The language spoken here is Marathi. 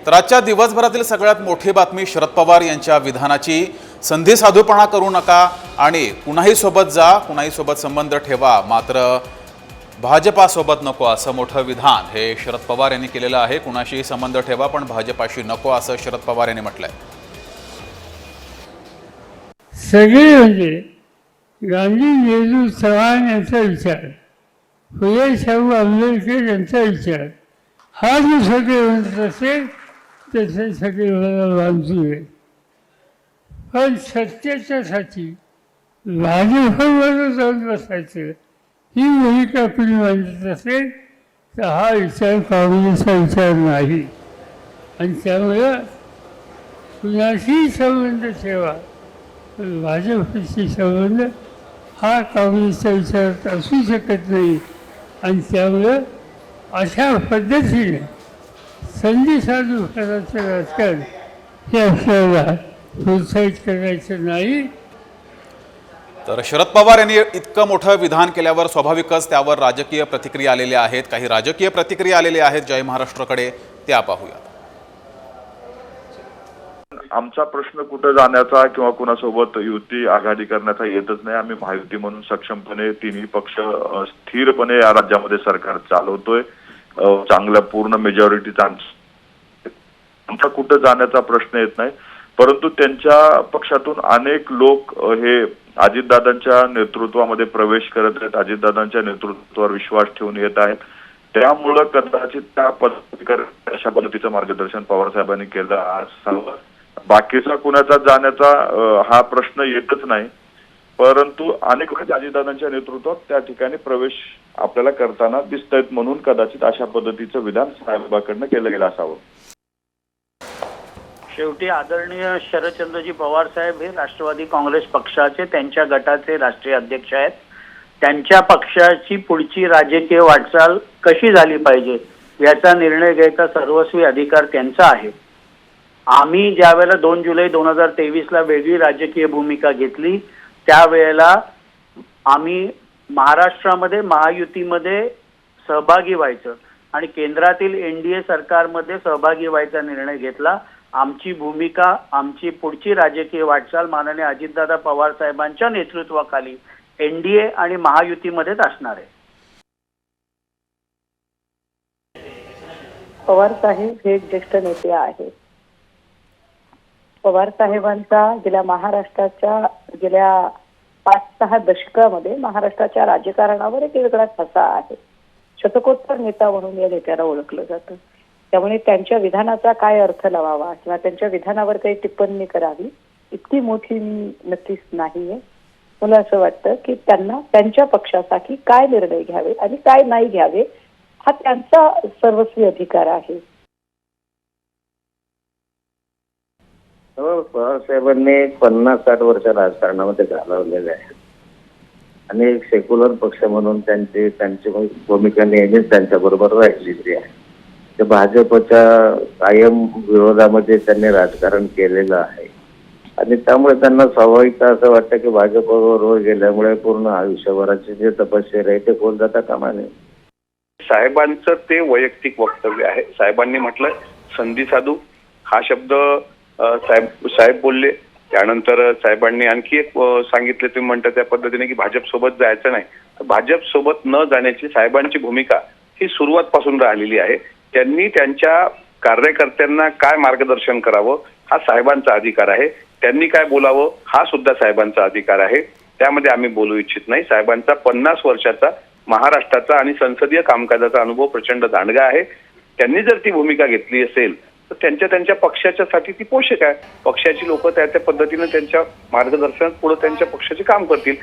तर आजच्या दिवसभरातील सगळ्यात मोठी बातमी शरद पवार यांच्या विधानाची, संधी साधूपणा करू नका आणि कुणाही सोबत जा, कुणाही सोबत संबंध ठेवा, मात्र भाजपासोबत नको असं मोठं विधान हे शरद पवार यांनी केलेलं आहे। कुणाशीही संबंध ठेवा पण भाजपाशी नको असं शरद पवार यांनी म्हटलंय। सगळे म्हणजे गांधी, नेहरू, चव्हाण यांचा विचार, फुले शाहू आंबेडकर यांचा विचार हा जो सगळे म्हणत असेल त्याच्यासाठी मला बांधू आहे। पण सत्याच्यासाठी भाजपवर जाऊन बसायचं ही भूमिका आपली मांडत असेल तर हा विचार काँग्रेसचा विचार नाही। आणि त्यामुळं कुणाशी संबंध ठेवा, भाजपशी संबंध हा काँग्रेसचा विचार असू शकत नाही। आणि त्यामुळं अशा पद्धतीने संधी साधू करायचं राजकारण हे आपल्याला प्रोत्साहित करायचं नाही। तर शरद पवार यांनी इतकं मोठं विधान केल्यावर स्वाभाविकच त्यावर राजकीय प्रतिक्रिया आलेल्या आहेत। काही राजकीय प्रतिक्रिया आलेल्या आहेत जय महाराष्ट्राकडे, त्या पाहूया। आमचा प्रश्न कुठे जाण्याचा किंवा कुणासोबत युती आघाडी करण्याचा येतच नाही। आम्ही महायुती म्हणून सक्षमपणे तिन्ही पक्ष स्थिरपणे या राज्यामध्ये सरकार चालवतोय, चांगल्या पूर्ण मेजॉरिटीचा आमचा कुठे जाण्याचा प्रश्न येत नाही। परंतु त्यांच्या पक्षातून अनेक लोक हे अजितदादांच्या नेतृत्वामध्ये प्रवेश करत आहेत, अजितदादांच्या नेतृत्वावर विश्वास ठेवून येत आहेत। त्यामुळं कदाचित त्या अशा पद्धतीचं मार्गदर्शन पवार साहेबांनी केलं असावं। बाकीचा कुणाचा जाण्याचा हा प्रश्न येतच नाही, परंतु अनेक लोक अजितदादांच्या नेतृत्वात त्या ठिकाणी प्रवेश आपल्याला करताना दिसत आहेत, म्हणून कदाचित अशा पद्धतीचं विधान साहेबांकडनं केलं गेलं असावं। शेवटी आदरणीय शरदचंद्रजी पवार साहेब हे राष्ट्रवादी काँग्रेस पक्षाचे, त्यांच्या गटाचे राष्ट्रीय अध्यक्ष आहेत। त्यांच्या पक्षाची पुढची राजकीय वाटचाल कशी झाली पाहिजे याचा निर्णय घ्यायचा सर्वस्वी अधिकार त्यांचा आहे। आम्ही ज्यावेळेला 2 जुलै 2023ला वेगळी राजकीय भूमिका घेतली त्यावेळेला आम्ही महाराष्ट्रामध्ये महायुतीमध्ये सहभागी व्हायचं आणि केंद्रातील NDA सरकारमध्ये सहभागी व्हायचा निर्णय घेतला। आमची भूमिका, आमची पुढची राजकीय वाटचाल माननीय अजितदादा पवार साहेबांच्या नेतृत्वाखाली NDA आणि महायुतीमध्येच असणार आहे। पवार साहेब हे ज्येष्ठ नेते आहेत। पवार साहेबांचा गेल्या महाराष्ट्राच्या गेल्या 5-6 दशकामध्ये महाराष्ट्राच्या राजकारणावर एक वेगळा ठसा आहे। शतकोत्तर नेता म्हणून या नेत्याला ओळखलं जातं। त्यामुळे त्यांच्या विधानाचा काय अर्थ लावावा किंवा त्यांच्या विधानावर काही टिप्पणी करावी इतकी मोठी मी नक्कीच नाहीये। मला असं वाटतं की त्यांना त्यांच्या पक्षासाठी काय निर्णय घ्यावे आणि काय नाही घ्यावे हा त्यांचा सर्वस्वी अधिकार आहे। पवार साहेबांनी 50-60 वर्ष राजकारणामध्ये घालवलेले आहेत आणि एक सेक्युलर पक्ष म्हणून त्यांची भूमिका नेहमीच त्यांच्या बरोबर राहिलेली आहे। ते भाजपच्या कायम विरोधामध्ये त्यांनी राजकारण केलेलं आहे आणि त्यामुळे त्यांना स्वाभाविक असं वाटतं की भाजपबरोबर गेल्यामुळे पूर्ण आयुष्यभराचे जे तपश्चर्या आहे ते कोण जाता कामा नये। साहेबांचं ते वैयक्तिक वक्तव्य आहे। साहेबांनी म्हटलं संधी साधू हा शब्द साहेब बोलले। त्यानंतर साहेबांनी आणखी एक सांगितले, तुम्ही म्हणता त्या पद्धतीने की भाजप सोबत जायचं नाही, तर भाजप सोबत न जाण्याची साहेबांची भूमिका ही सुरुवातपासून राहिलेली आहे। त्यांनी त्यांच्या कार्यकर्त्यांना काय मार्गदर्शन करावं हा साहेबांचा अधिकार आहे, त्यांनी काय बोलावं हा सुद्धा साहेबांचा अधिकार आहे। त्यामध्ये आम्ही बोलू इच्छित नाही। साहेबांचा 50 वर्षाचा महाराष्ट्राचा आणि संसदीय कामकाजाचा अनुभव प्रचंड दांडगा आहे। त्यांनी जर ती भूमिका घेतली असेल तर त्यांच्या पक्षाच्यासाठी ती पोषक आहे। पक्षाची लोक त्या पद्धतीने त्यांच्या मार्गदर्शनात पुढे त्यांच्या पक्षाचे काम करतील।